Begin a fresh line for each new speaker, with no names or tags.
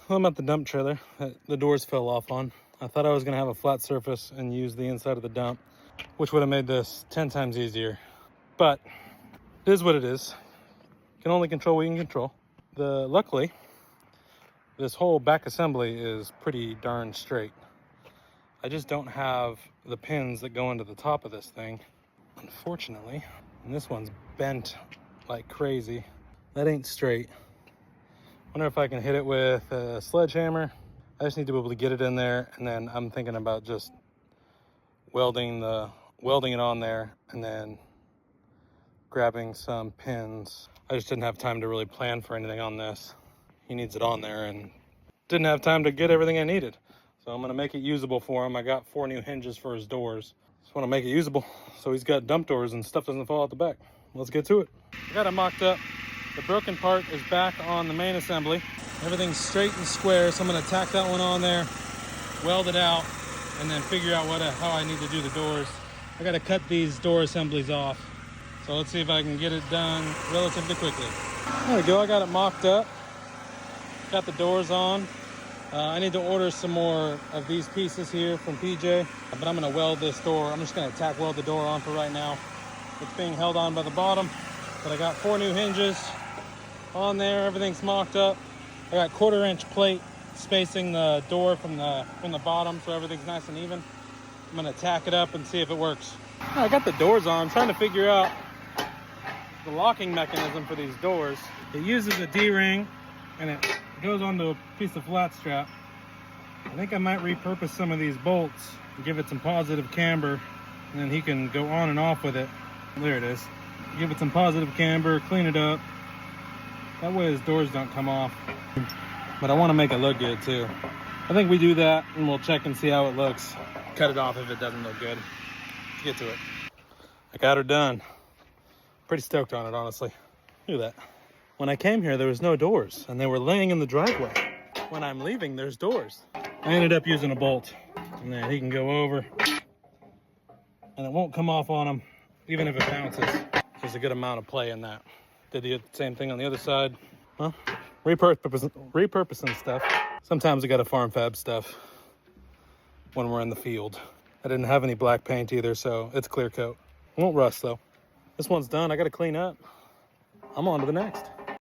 I'm at the dump trailer that the doors fell off on. I thought I was gonna have a flat surface and use the inside of the dump, which would have made this 10 times easier. But it is what it is. You can only control what you can control. Luckily, this whole back assembly is pretty darn straight. I just don't have the pins that go into the top of this thing, unfortunately. And this one's bent like crazy. That ain't straight. Wonder if I can hit it with a sledgehammer. I just need to be able to get it in there, and then I'm thinking about just welding it on there and then grabbing some pins. I just didn't have time to really plan for anything on this. He needs it on there and didn't have time to get everything I needed. So I'm gonna make it usable for him. I got 4 new hinges for his doors. Just wanna make it usable so he's got dump doors and stuff doesn't fall out the back. Let's get to it. I got it mocked up. The broken part is back on the main assembly. Everything's straight and square, so I'm gonna tack that one on there, weld it out, and then figure out how I need to do the doors. I gotta cut these door assemblies off. So let's see if I can get it done relatively quickly. There we go, I got it mocked up. Got the doors on. I need to order some more of these pieces here from PJ, but I'm gonna weld this door. I'm just gonna tack weld the door on for right now. It's being held on by the bottom, but I got 4 new hinges on there. Everything's mocked up. I got 1/4-inch plate spacing the door from the bottom, so everything's nice and even. I'm gonna tack it up and see if it works. I got the doors on. I'm trying to figure out the locking mechanism for these doors. It uses a D-ring and it goes onto a piece of flat strap. I think I might repurpose some of these bolts and give it some positive camber, and then he can go on and off with it. There it is. Give it some positive camber, clean it up. That way his doors don't come off. But I want to make it look good too. I think we do that and we'll check and see how it looks. Cut it off if it doesn't look good. Let's get to it. I got her done. Pretty stoked on it, honestly. Look at that. When I came here, there was no doors and they were laying in the driveway. When I'm leaving, there's doors. I ended up using a bolt, and then he can go over and it won't come off on him, even if it bounces. There's a good amount of play in that. Did the same thing on the other side. Well, repurposing stuff. Sometimes we got to farm fab stuff when we're in the field. I didn't have any black paint either, so it's clear coat. Won't rust though. This one's done. I got to clean up. I'm on to the next.